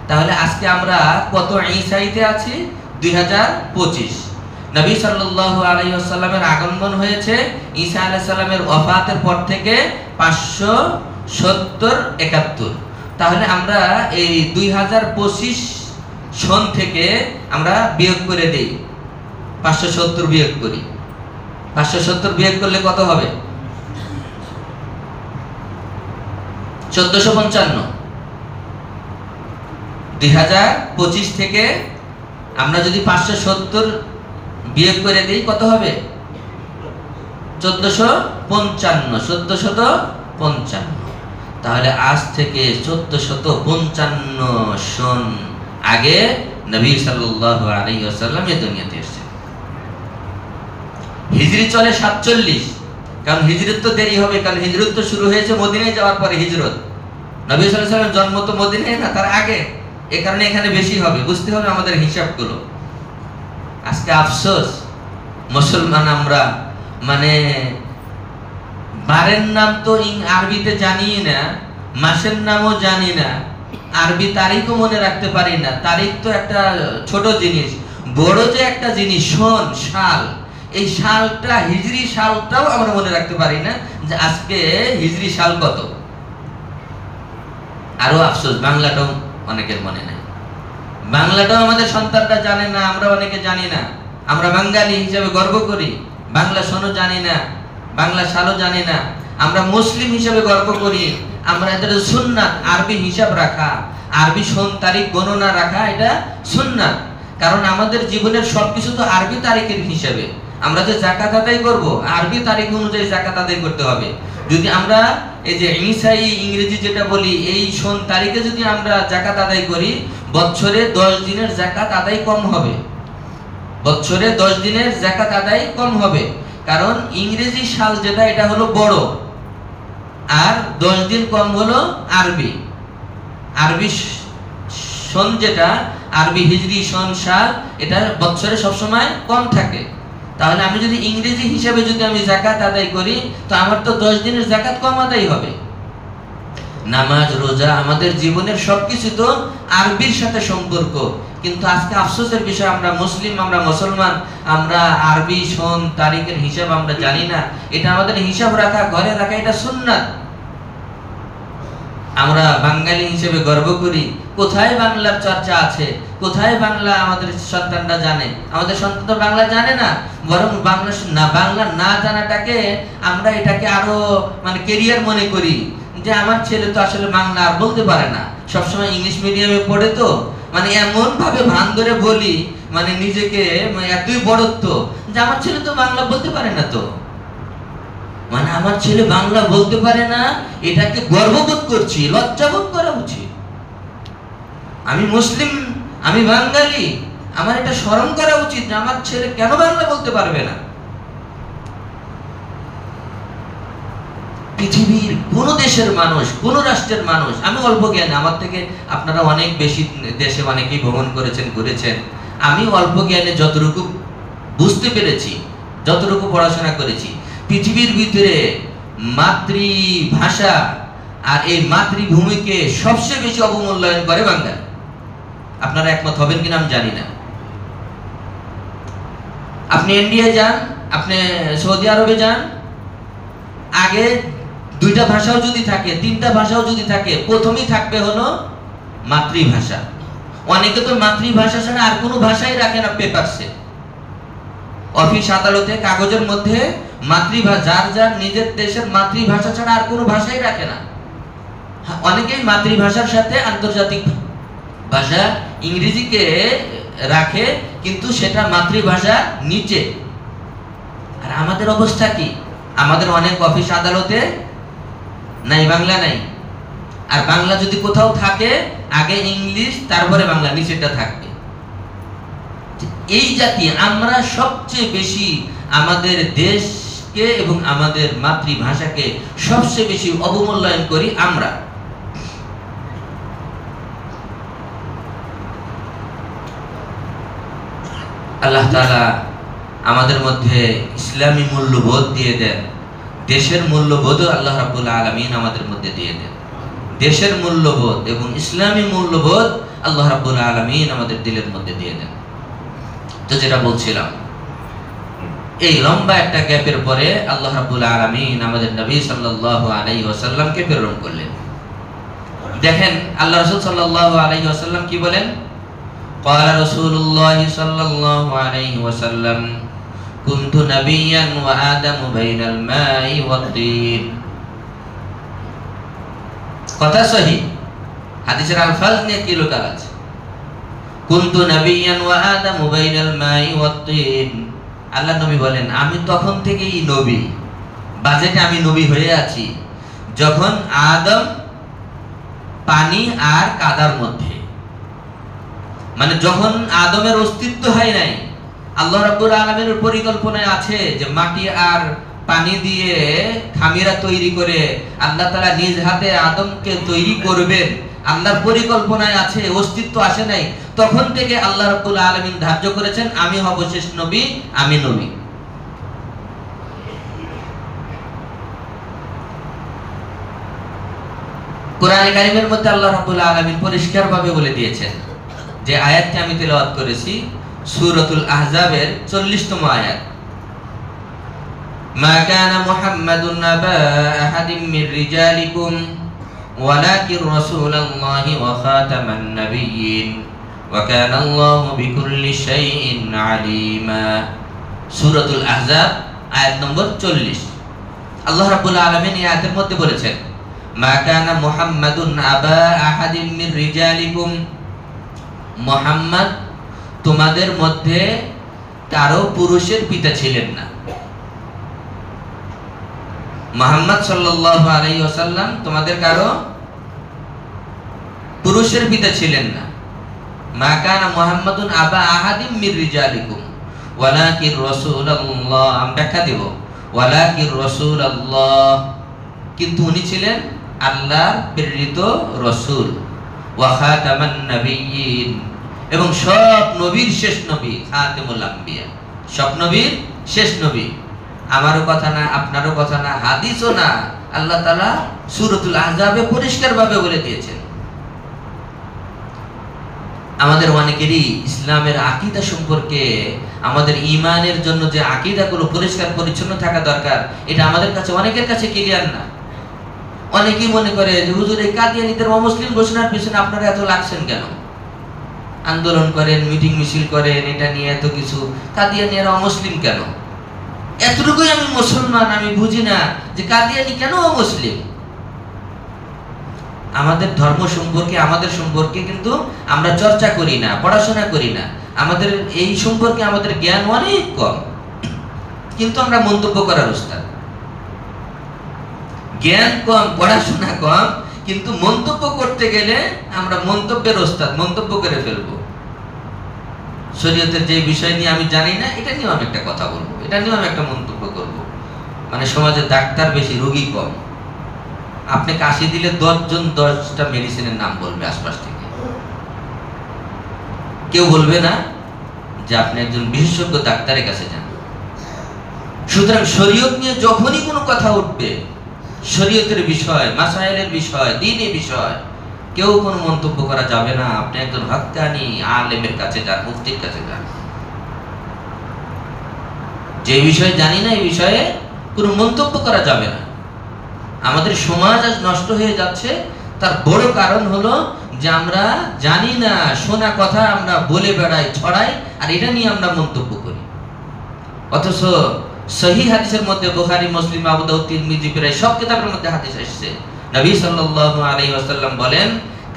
তাহলে আজকে আমরা কত ঈসাইতে আছি? 2025। নবী সাল্লাল্লাহু আলাইহি ওয়াসাল্লামের আগমন হয়েছে ঈসা আলাইহিস সালামের ওফাতের পর থেকে 570-71। তাহলে আমরা এই 2025 সন থেকে আমরা বিয়োগ করে দেই, 570 বিয়োগ করি। 570 বিয়োগ করলে কত হবে? 1455। 2025 থেকে আমরা যদি 570 বিয়োগ করে দেই কত হবে? 1455। 1455। তাহলে আজ থেকে 1455 সন আগে নবী সাল্লাল্লাহু আলাইহি ওয়াসাল্লাম এই দুনিয়াতে এসেছেন। হিজরি চলে 47, কারণ হিজরত তো দেরি হবে, কারণ হিজরত তো শুরু হয়েছে মদিনায় যাওয়ার পরে। হিজরত নবী সাল্লাল্লাহু আলাইহি ওয়াসাল্লামের জন্ম তো মদিনায় না, তার আগে। এই কারণে এখানে বেশি হবে, বুঝতে হবে আমাদের হিসাবগুলো। আজকে আফসোস, মুসলমান আমরা মানে বারের নাম তো আরবিতে জানি না, মাসের নামও জানি না, আরবি তারিখও মনে রাখতে পারি না। তারিখ তো একটা ছোট জিনিস, বড় যে একটা জিনিস সন, সাল, এই সালটা, হিজরি সালটাও আমরা মনে রাখতে পারি না, যে আজকে হিজরি সাল কত। আরো আফসোস, বাংলাটাও অনেকের মনে নাই। বাংলাটাও আমাদের সন্তানরা জানে না, আমরা অনেকে জানি না। আমরা বাঙালি হিসেবে গর্ব করি, বাংলা সনও জানি না, বাংলা সালও জানি না। আমরা মুসলিম হিসেবে গর্ব করি, আমরা এদের সুন্নাত আরবি হিসাব রাখা, আরবি সন তারিখ গণনা রাখা, এটা সুন্নাত। কারণ আমাদের জীবনের সবকিছু তো আরবি তারিখের হিসাবে। আমরা যে যাকাত আদায় করব, আরবি তারিখ অনুযায়ী যাকাত আদায় করতে হবে। যদি আমরা এই যে ঈসাই ইংরেজি যেটা বলি, এই সন তারিখে যদি আমরা যাকাত আদায় করি, বছরে 10 দিনের যাকাত আদায় কম হবে। বছরে 10 দিনের যাকাত আদায় কম হবে, কারণ ইংরেজি সাল যেটা, এটা হলো বড়, আর 10 দিন কম হলো আরবি। আরবি সন যেটা, আরবি হিজরি সন সাল, এটা বছরে সবসময় কম থাকে। তাহলে আমি যদি ইংরেজি হিসাবে যদি আমি যাকাত আদায় করি, তো আমার তো 10 দিনের যাকাত কম আদায় হবে। নামাজ, রোজা, আমাদের জীবনের সবকিছু তো আরবির সাথে সম্পর্ক। কিন্তু আজকে আফসোসের বিষয়, আমরা মুসলিম, আমরা মুসলমান, আমরা আরবি সন তারিখের হিসাব আমরা জানি না। এটা আমাদের হিসাব রাখা, ঘরে রাখা, এটা সুন্নাত। আমরা বাঙালি হিসেবে গর্ব করি। কোথায় বাংলার চর্চা আছে? কোথায় বাংলা আমাদের সন্তানরা জানে? আমাদের সন্তান তো বাংলা জানে না, বরং বাংলা না জানাটাকে আমরা এটাকে আরো মানে কেরিয়ার মনে করি, যে আমার ছেলে তো আসলে বাংলা আর বলতে পারে না, সবসময় ইংলিশ মিডিয়ামে পড়ে, তো মানে এমন ভাবে ভান ধরে বলি, মানে নিজেকে এতই বড়ত্ব যে আমার ছেলে তো বাংলা বলতে পারে না, তো মানে আমার ছেলে বাংলা বলতে পারে না, এটাকে গর্ববোধ করছি, লজ্জাবোধ করা উচিত। আমি মুসলিম, আমি বাঙালি, আমার এটা শরম করা উচিত যে আমার ছেলে কেন বাংলা বলতে পারবে না। পৃথিবীর কোন দেশের মানুষ, কোন রাষ্ট্রের মানুষ, আমি অল্প জ্ঞানী, আমার থেকে আপনারা অনেক বেশি দেশে অনেকেই ভ্রমণ করেছেন, ঘুরেছেন, আমি অল্প জ্ঞানে যতটুকু বুঝতে পেরেছি, যতটুকু পড়াশোনা করেছি, পৃথিবীর ভিতরে মাতৃভাষা আর এই মাতৃভূমিকে সবচেয়ে বেশি অবমূল্যায়ন করে বাঙালি। আপনারা একমত হবেন কিনা আমি জানি না। আপনি ইন্ডিয়া যান, আপনি সৌদি আরবে যান, আগে দুইটা ভাষাও যদি থাকে, তিনটা ভাষাও যদি থাকে, প্রথমেই থাকবে হলো মাতৃভাষা। অনেকে তো মাতৃভাষা ছাড়া আর কোনো ভাষাই রাখে না পেপারসে, অফিস আদালতে কাগজের মধ্যে মাতৃভাষা, যার যার নিজের দেশের মাতৃভাষা ছাড়া আর কোনো ভাষাই রাখে না। অনেকেই মাতৃভাষার সাথে আন্তর্জাতিক ভাষা ইংরেজিকে রাখে, কিন্তু সেটা মাতৃভাষা নিচে। আর আমাদের অবস্থা কি? আমাদের অনেক অফিস আদালতে নাই বাংলা নাই, আর বাংলা যদি কোথাও থাকে আগে ইংলিশ তারপরে বাংলা, নিচেটা থাকবে। এই জাতি আমরা সবচেয়ে বেশি আমাদের দেশকে এবং আমাদের মাতৃভাষাকে সবচেয়ে বেশি অবমূল্যায়ন করি আমরা। আল্লাহ তাআলা আমাদের মধ্যে ইসলামী মূল্যবোধ দিয়ে দেন, দেশের মূল্যবোধও আল্লাহ রাব্বুল আলামিন আমাদের মধ্যে দিয়ে দেন। দেশের মূল্যবোধ এবং ইসলামী মূল্যবোধ আল্লাহ রাব্বুল আলামিন আমাদের দিলের মধ্যে দিয়ে দেন। তো যেটা বলছিলাম, এই লম্বা একটা গ্যাপের পরে আল্লাহ রাব্বুল আলামিন আমাদের নবী সাল্লাল্লাহু আলাইহি ওয়াসাল্লামকে প্রেরণ করলেন। দেখেন আল্লাহ রাসূল সাল্লাল্লাহু আলাইহি ওয়াসাল্লাম কি বলেন? ক্বালা রাসূলুল্লাহ সাল্লাল্লাহু আলাইহি ওয়াসাল্লাম কুনতু নাবিয়্যান ওয়া আদামু বাইনাল মাই ওয়াত-তিন। কথা সহিহ, হাদিসের আলফাজ নিয়ে কি লোকাল আছে? কুনতু নাবিয়্যান ওয়া আদামু বাইনাল মাই ওয়াত-তিন। আল্লাহ নবী বলেন আমি তখন থেকেই নবী, বাজেটে আমি নবী হয়ে আছি যখন আদম পানি আর কাদার মধ্যে, মানে যখন আদমের অস্তিত্ব হয় নাই, আল্লাহ রাব্বুল আলামিনের পরিকল্পনায় আছে যে মাটি আর পানি দিয়ে খামিরা তৈরি করে আল্লাহ তাআলা নিজ হাতে আদমকে তৈরি করবেন, আল্লাহর পরিকল্পনায় আছে, অস্তিত্ব আসে নাই, তখন থেকে আল্লাহ রাব্বুল আলামিন ধার্য করেছেন আমি হব শেষ নবী, আমি নবী। কোরআনে কারীমের মধ্যে আল্লাহ রাব্বুল আলামিন পরিষ্কারভাবে বলে দিয়েছেন, যে আয়াতটি আমি তেলাওয়াত করেছি সূরাতুল আহজাবের 40তম আয়াত, মা কানা মুহাম্মাদুন আবা আহাদিম মির রিজালিকুম ওয়ালাকিন রাসূলুল্লাহি ওয়া খাতামান নাবিয়্যিন ওয়া কানা আল্লাহু বিকুল্লি শাইইন আলিমা। সূরাতুল আহজাব আয়াত নম্বর 40। আল্লাহ রাব্বুল আলামিন এই আয়াতের মধ্যে বলেছেন মা কানা মুহাম্মাদুন আবা আহাদিম মির রিজালিকুম, মুহাম্মদ তোমাদের মধ্যে কারো পুরুষের পিতা ছিলেন না। মুহাম্মদ সাল্লাল্লাহু আলাইহি ওয়াসাল্লাম তোমাদের কারো পুরুষের পিতা ছিলেন না। মা কানা মুহাম্মাদুন আবা আহাদিম মির রিজালিকুম ওয়ালাকিন রাসূলুল্লাহ, আমি ব্যাখ্যা দেব, ওয়ালাকিন রাসূলুল্লাহ, কিন্তু উনি ছিলেন আল্লাহর প্রেরিত রাসূল, ওয়া খাতামান নাবিয়্যিন, এবং সব নবীর শেষ নবী, খাতামুল আম্বিয়া, সব নবীর শেষ নবী। আমারও কথা না, আপনারও কথা না, হাদিসও না, আল্লাহ তাআলা সূরাতুল আহজাবে পরিষ্কারভাবে বলে দিয়েছেন। আমাদের অনেকেরই ইসলামের আকীদা সম্পর্কে, আমাদের ঈমানের জন্য যে আকীদাগুলো পরিষ্কার পরিচ্ছন্ন থাকা দরকার, এটা আমাদের কাছে অনেকের কাছে ক্লিয়ার না। অনেকেই মনে করে যে হুজুর এই কাদিয়ানীদের অমুসলিম ঘোষণার পিছনে আপনারা এত লাগছেন কেন, আন্দোলন করেন, মিটিং মিছিল করেন, এটা নিয়ে এত কিছু, কাদিয়ানীরা অমুসলিম কেন? এতটুকুই আমি মুসলমান, আমি বুঝি না যে কাদিয়ানী কেন অমুসলিম। আমাদের ধর্ম সম্পর্কে, আমাদের সম্পর্কে কিন্তু আমরা চর্চা করি না, পড়াশোনা করি না, আমাদের এই সম্পর্কে আমাদের জ্ঞান অনেক কম, কিন্তু আমরা মন্তব্য করার উস্তাদ। জ্ঞান কম, পড়াশোনা কম, কিন্তু মন্তব্য করতে গেলে আমরা মন্তব্যের ওস্তাদ, মন্তব্য করে ফেলবো। শরীয়তের যে বিষয় নিয়ে আমি জানি না, এটা নিয়ে আমি একটা কথা বলবো, এটা নিয়ে আমি একটা মন্তব্য করব। মানে সমাজে ডাক্তার বেশি, রোগী কম। আপনি কাশি দিলে 10 জন 10টা মেডিসিনের নাম বলবে আশপাশ থেকে, কেউ বলবে না যে আপনি একজন বিশেষজ্ঞ ডাক্তারের কাছে যান। সুতরাং শরীয়ত নিয়ে যখনই কোনো কথা উঠবে, শরীয়তের বিষয়, মাসাইলের বিষয়, দ্বীনি বিষয়, কেউ কোনো মন্তব্য করা যাবে না। আপনি একজন হক্কানি আলেমের কাছে যান, মুফতির কাছে যান। যে বিষয় জানি না এই বিষয়ে কোনো মন্তব্য করা যাবে না। আমাদের সমাজ আজ নষ্ট হয়ে যাচ্ছে, তার বড় কারণ হলো যে আমরা জানি না, শোনা কথা আমরা বলে বেড়াই, ছড়াই, আর এটা নিয়ে আমরা মন্তব্য করি। অথচ সহিহ হাদিসের মধ্যে বুখারী, মুসলিম, আবু দাউদ, তিরমিজি, প্রায় সব কিতাবের মধ্যে হাদিস এসেছে। নবী সাল্লাল্লাহু আলাইহি ওয়াসাল্লাম বলেন,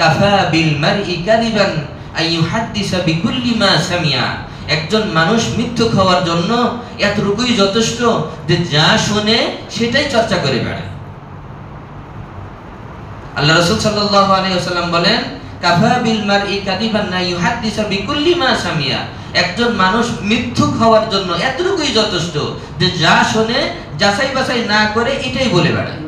কাফা বিল মারই কাযিবান আইয়ুহাদ্দিসা বিকুল্লি মা সামিয়া। একজন মানুষ মিথ্যুক হওয়ার জন্য এতটুকুই যথেষ্ট যে যা শুনে সেটাই চর্চা করে বেড়ায়। আল্লাহ রাসূল সাল্লাল্লাহু আলাইহি ওয়াসাল্লাম বলেন, কাফা বিল মারই কাযিবান আইয়ুহাদ্দিসা বিকুল্লি মা সামিয়া। একজন মানুষ মিথ্যুক হওয়ার জন্য এতটুকুই যথেষ্ট যে যা শুনে যাচাই বাছাই না করে এটাই বলে বেড়ায়।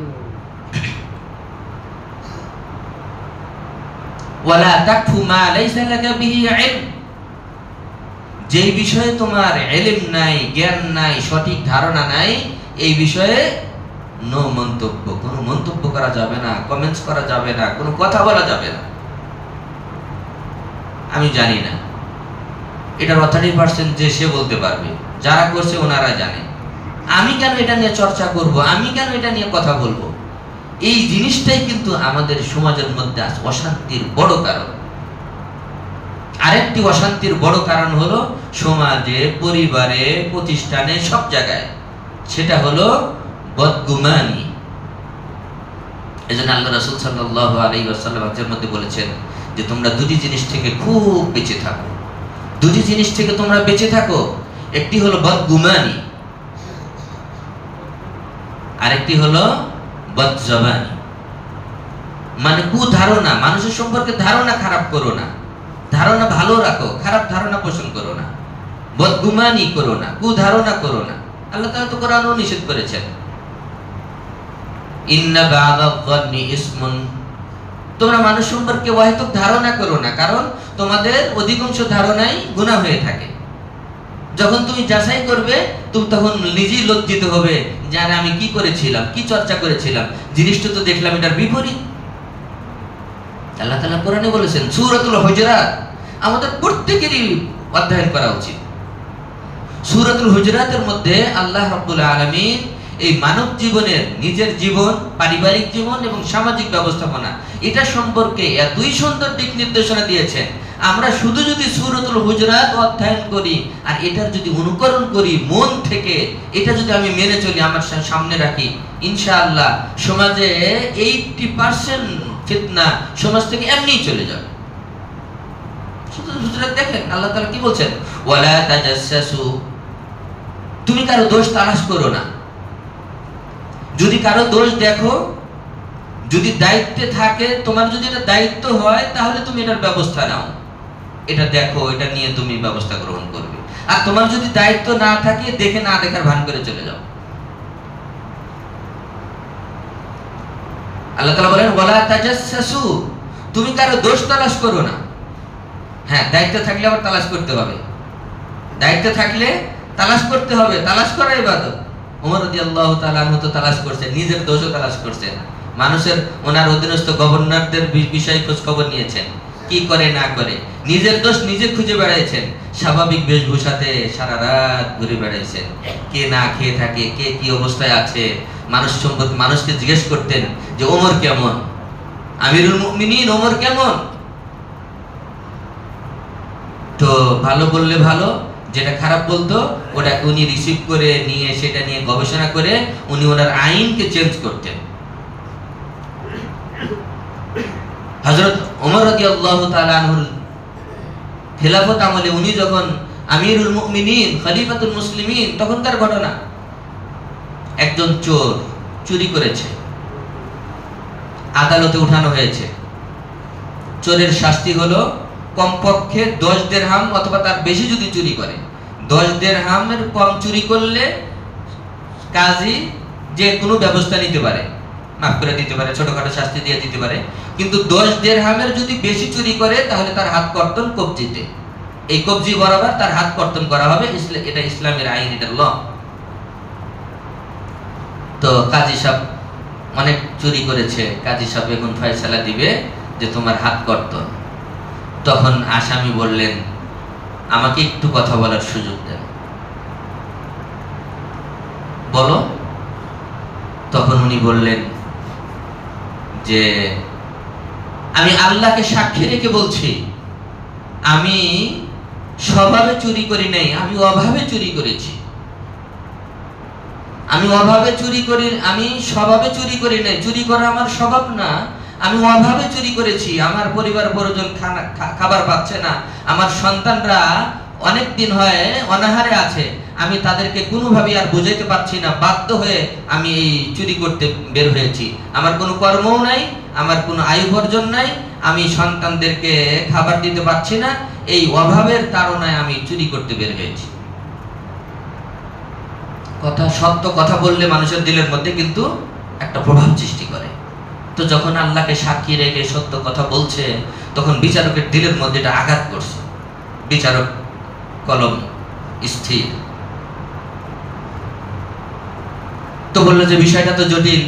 ওয়ালা তাকফু মা লাইসা লাকা বিহি ইলম। যে বিষয়ে তোমার ইলম নাই, জ্ঞান নাই, সঠিক ধারণা নাই, এই বিষয়ে নো মন্তব্য, কোনো মন্তব্য করা যাবে না, কমেন্টস করা যাবে না, কোনো কথা বলা যাবে না। আমি জানি না, এটার অথরিটি পারসন যে সে বলতে পারবে, যারা করছে ওনারা জানে। আমি কেন এটা নিয়ে চর্চা করব, আমি কেন এটা নিয়ে কথা বলবো? এই জিনিসটাই কিন্তু আমাদের সমাজের মধ্যে অশান্তির বড় কারণ। আরেকটি অশান্তির বড় কারণ হলো সমাজে, পরিবারে, প্রতিষ্ঠানে, সব জায়গায়, সেটা হলো বদগুমানি। এজন্য আল্লাহ রাসূল সাল্লাল্লাহু আলাইহি ওয়াসাল্লাম হাদিসের মধ্যে বলেছেন যে তোমরা দুটি জিনিস থেকে খুব বেঁচে থাকো। দুটি জিনিস থেকে তোমরা বেঁচে থাকো, একটি হলো বদগুমানি, আরেকটি হলো বদজবানি। মানে কুধারণা, মানুষের সম্পর্কে ধারণা খারাপ করো না, ধারণা ভালো রাখো, খারাপ ধারণা পোষণ করো না, বদগুমানি করো না, কুধারণা করো না। আল্লাহ তাআলা তো কোরআনেও নিষেধ করেছেন, ইন্না বা'দায-যন্নি ইসমুন। তোমরা মানুষ সম্পর্কে অহেতুক ধারণা করো না, কারণ তোমাদের অধিকাংশ ধারণাই গুনাহ হয়ে থাকে। যখন তুমি যাচাই করবে, তুমি তখন নিজেই লজ্জিত হবে যে আরে আমি কি করেছিলাম, কি চর্চা করেছিলাম, জিনিসটা তো দেখলাম এটার বিপরীত। আল্লাহ তাআলা কোরআনে বলেছেন, সূরাতুল হুজুরাত আমাদের প্রত্যেকেরই অধ্যয়ন করা উচিত। সূরাতুল হুজুরাতের মধ্যে আল্লাহ রাব্বুল আলামিন এই মানব জীবনের, নিজের জীবন, পারিবারিক জীবন এবং সামাজিক ব্যবস্থাপনা, এটা সম্পর্কে দুই সুন্দর দিক নির্দেশনা দিয়েছেন। আমরা শুধু যদি সূরাতুল হুজুরাত অধ্যয়ন করি আর এটার যদি অনুকরণ করি মন থেকে, এটা যদি আমি মেনে চলি, আমার সামনে রাখি, ইনশাআল্লাহ সমাজে 80% ফিতনা সমাজ থেকে এমনিই চলে যাবে। শুধু হুজুরাত দেখেন আল্লাহ তাআলা কি বলছেন, ওয়ালা তাজাসসু। তুমি কারো দোষ তালাশ করো না। যদি কারো দোষ দেখো, যদি দায়িত্বে থাকে, তোমার যদি এটা দায়িত্ব হয়, তাহলে তুমি এটার ব্যবস্থা নাও, এটা দেখো, এটা নিয়ে তুমি ব্যবস্থা গ্রহণ করবে। আর তোমার যদি দায়িত্ব না থাকে, দেখে না দেখার ভান করে চলে যাও। আল্লাহ তাআলা বলেন, ওয়ালা তাজাসসু। তুমি কারো দোষ তালাশ করো না। হ্যাঁ, দায়িত্ব থাকলে আবার তালাশ করতে হবে, দায়িত্ব থাকলে তালাশ করতে হবে, তালাশ করা ইবাদত। ওমর রাদিয়াল্লাহু তাআলা আনহু তো তালাশ করছেন, নিজের দোষও তালাশ করছেন, মানুষের, ওনার অধীনস্থ গভর্নরদের বিষয়ে খোঁজ খবর নিয়েছেন, কি করে না করে, নিজের দোষ নিজে খুঁজে বেড়াইছেন, স্বাভাবিক বেশভূষাতে সারা রাত ঘুরে বেড়াইছেন, কে না খেয়ে থাকে, কে কি অবস্থায় আছে, মানুষকে জিজ্ঞেস করতেন যে ওমর কেমন, আমিরুল মুমিনিন ওমর কেমন। তো ভালো বললে ভালো, যেটা খারাপ বলতো ওটাকে উনি রিসিভ করে নিয়ে সেটা নিয়ে গবেষণা করে উনি ওনার আইনকে চেঞ্জ করতেন। হযরত ওমর রাদিয়াল্লাহু তাআলা আনহুর খেলাফত আমলে উনি যখন আমিরুল মুমিনিন খলিফাতুল মুসলিমিন, তখনকার ঘটনা, একজন চোর চুরি করেছে, আদালতে উঠানো হয়েছে। চোরের শাস্তি হলো কমপক্ষে 10 দিরহাম অথবা তার বেশি যদি চুরি করে, 10 দিরহামের কম চুরি করলে কাজী যে কোনো ব্যবস্থা নিতে পারে, মাফ করে দিতে পারে, ছোটখাটো শাস্তি দিয়ে দিতে পারে। কিন্তু 10 দিরহামের যদি বেশি চুরি করে তাহলে তার হাত কর্তন কবজিতে, এই কবজি বরাবর তার হাত কর্তন করা হবে। এটা ইসলামের আইন, এটা ল। তো কাজী সাহেব অনেক চুরি করেছে, কাজী সাহেব এখন ফয়সালা দিবে যে তোমার হাত কর্তন। তখন আসামি বললেন আমাকে একটু কথা বলার সুযোগ দেন। বলো। তখন উনি বললেন যে আমি আল্লাহকে সাক্ষী রেখে বলছি, আমি স্বভাবে চুরি করি নাই, আমি অভাবে চুরি করেছি। আমি অভাবে চুরি করি, আমি স্বভাবে চুরি করি নাই, চুরি করা আমার স্বভাব না, আমি অভাবে চুরি করেছি। আমার পরিবার পরিজন খাবার পাচ্ছে না, আমার সন্তানরা অনেক দিন হয় অনাহারে আছে, আমি তাদেরকে কোনোভাবে আর বুঝাইতে পারছি না, বাধ্য হয়ে আমি এই চুরি করতে বের হয়েছি। আমার কোনো কর্মও নাই, আমার কোনো আয় উপার্জন নাই, আমি সন্তানদেরকে খাবার দিতে পারছি না, এই অভাবের তাড়নায় আমি চুরি করতে বের হয়েছি। কথা, সত্য কথা বললে মানুষের দিলের মধ্যে কিন্তু একটা প্রভাব সৃষ্টি করে। তো যখন আল্লাহকে সাক্ষী রেখে সত্য কথা বলছে, তখন বিচারকের দিলের মধ্যে এটা আঘাত করছে। বিচারক কলম স্থির। তো বললো যে বিষয়টা তো জটিল।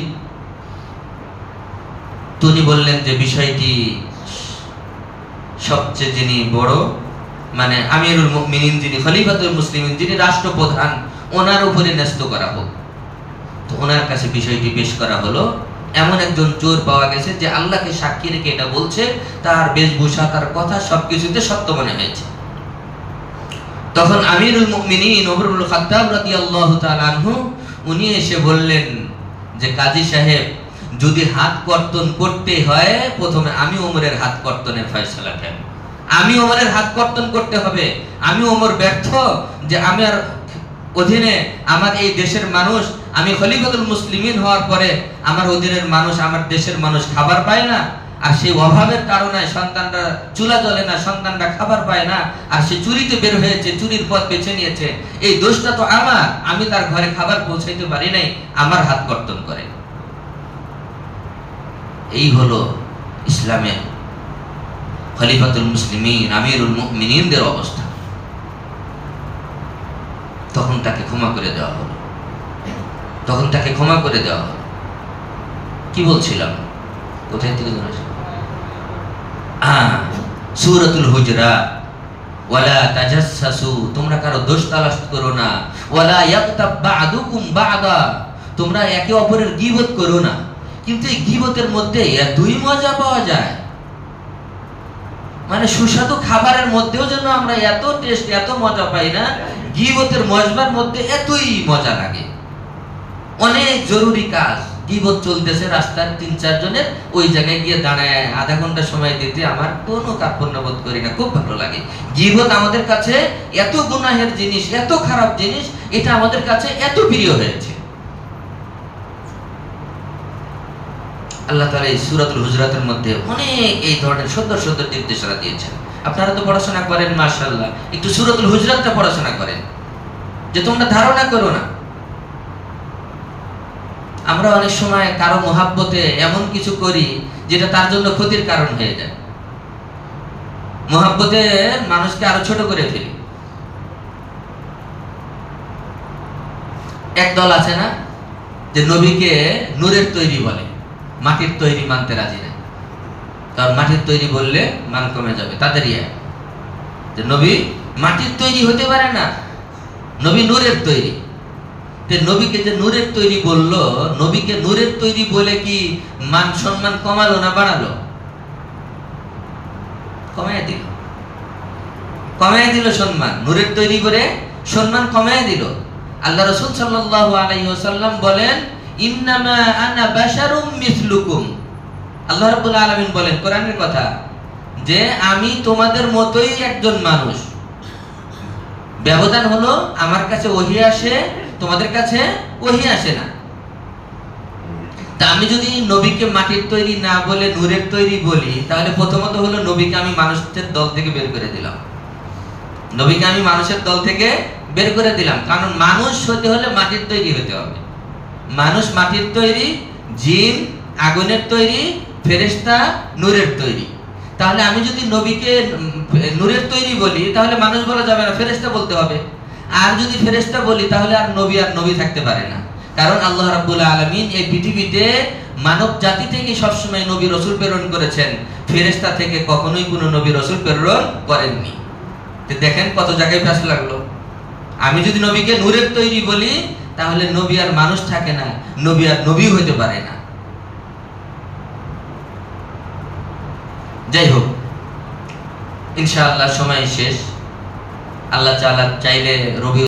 তিনি বললেন যে বিষয়টি সবচেয়ে যিনি বড়, মানে আমিরুল মুমিনিন, যিনি খলিফাতুল মুসলিমিন, যিনি রাষ্ট্রপ্রধান, ওনার উপরে ন্যস্ত করা হোক। তো ওনার কাছে বিষয়টি পেশ করা হলো। এমন একজন চোর পাওয়া গেছে যে আল্লাহকে সাক্ষী রেখে এটা বলছে, তার বেশভূষা, তার কথা সবকিছুতে সত্য মনে হয়েছে। তখন আমিরুল মুমিনিন ওমর ইবনে খাত্তাব রাদিয়াল্লাহু তাআলা আনহু উনি এসে বললেন যে কাজী সাহেব, যদি হাত কর্তন করতে হয় প্রথমে আমি ওমরের হাত কর্তনের ফয়সালা দেন, আমি ওমরের হাত কর্তন করতে হবে। আমি ওমর ব্যর্থ যে আমার অধীনে আমার এই দেশের মানুষ, আমি খলিফাতুল মুসলিমিন হওয়ার পরে আমার অধীনের মানুষ, আমার দেশের মানুষ খাবার পায় না, আর সেই অভাবের কারণে সন্তানরা চুলা জ্বলে না, সন্তানরা খাবার পায় না, আর সে চুরিতে বের হয়েছে, চুরির পথ বেছে নিয়েছে, এই দোষটা তো আমার, আমি তার ঘরে খাবার পৌঁছাইতে পারি নাই, আমার হাত কর্তন করে। এই হলো ইসলামের খলিফাতুল মুসলিমিন আমিরুল মুমিনিনদের অবস্থা। তখন তাকে ক্ষমা করে দেওয়া হলো, তখন তাকে ক্ষমা করে দেওয়া হলো। কি বলছিলাম, কোথায় থেকে সূরাতুল হুজরাত, ওয়ালা তাজাসসু, তোমরা কারো দোষ তালাশ করো না, ওয়ালা ইয়াগতাব বা'দুকুম বা'দা, তোমরা একে অপরের গীবত করো না। কিন্তু এই গীবতের মধ্যে এতই মজা পাওয়া যায়, মানে সুস্বাদু খাবারের মধ্যেও যেন আমরা এত টেস্ট, এত মজা পাই না, গীবতের মজবার মধ্যে এতই মজা লাগে। অনেক জরুরি কাজ, গীবত চলতেছে রাস্তার 3-4 জনের, ওই জায়গায় গিয়ে দাঁড়ায় আধা ঘন্টা সময় দিতে আমার কোনো কার্পণ্য বোধ করি না, খুব ভালো লাগে। গীবত আমাদের কাছে এত গুনাহের জিনিস, এত খারাপ জিনিস, এটা আমাদের কাছে এত প্রিয় হয়েছে। আল্লাহ তাআলা এই সূরাতুল হুজরাতের মধ্যে অনেক এই ধরনের সুন্দর সুন্দর নির্দেশনা দিয়েছেন। আপনারা তো পড়াশোনা করেন মাশাআল্লাহ, একটু সূরাতুল হুজরাতটা পড়াশোনা করেন, যে তোমরা ধারণা করো না। আমরা অনেক সময় কারো মহাব্বতে এমন কিছু করি যেটা তার জন্য ক্ষতির কারণ হয়ে যায়। মহাব্বতে মানুষকে আরো ছোট করে ফেলি। একদল আছে না যে নবীকে নূরের তৈরি বলে, মাটির তৈরি মানতে রাজি নাই। কারণ মাটির তৈরি বললে মান কমে যাবে তাদের যে নবী মাটির তৈরি হতে পারে না, নবী নূরের তৈরি। নবীকে যে নূরের তৈরি বললো, নবীকে নূরের তৈরি বলে কি মান সম্মান কমালো না বাড়ালো? কমায় দিল, কমায় দিল সম্মান। নূরের তৈরি করে সম্মান কমায় দিল। আল্লাহ রাসূল সাল্লাল্লাহু আলাইহি ওয়াসাল্লাম বলেন, ইন্নামা আনা বাশারুম মিসলুকুম। আল্লাহ রাব্বুল আলামিন বলেন কোরআনের কথা, যে আমি তোমাদের মতোই একজন মানুষ। ব্যবধান হলো আমার কাছে ওহী আসে, তোমাদের কাছে ওহী আসে না। তা আমি যদি নবীকে মাটির তৈরি না বলে নূরের তৈরি বলি, তাহলে প্রথমত হলো নবীকে আমি মানুষের দল থেকে বের করে দিলাম। নবীকে আমি মানুষের দল থেকে বের করে দিলাম, কারণ মানুষ হতে হলে মাটির তৈরি হতে হবে। মানুষ মাটির তৈরি, জিন আগুনের তৈরি, ফেরেশতা নূরের তৈরি। তাহলে আমি যদি নবীকে নূরের তৈরি বলি, তাহলে মানুষ বলা যাবে না, ফেরেশতা বলতে হবে। আর যদি ফেরেশতা বলি, তাহলে আর নবী থাকতে পারে না। কারণ আল্লাহ রাব্বুল আলামিন এই পৃথিবীতে মানব জাতি থেকে সবসময় নবী রাসূল প্রেরণ করেছেন, ফেরেশতা থেকে কখনোই কোনো নবী রাসূল প্রেরণ করেননি। তো দেখেন কত জায়গায় প্যাঁচ লাগলো। আমি যদি নবীকে নূরের তৈরি বলি, তাহলে নবী আর মানুষ থাকে না, নবী আর নবী হইতে পারে না। যাই হোক, ইনশাআল্লাহ সময় শেষ। আল্লাহ তাআলা চাইলে রবি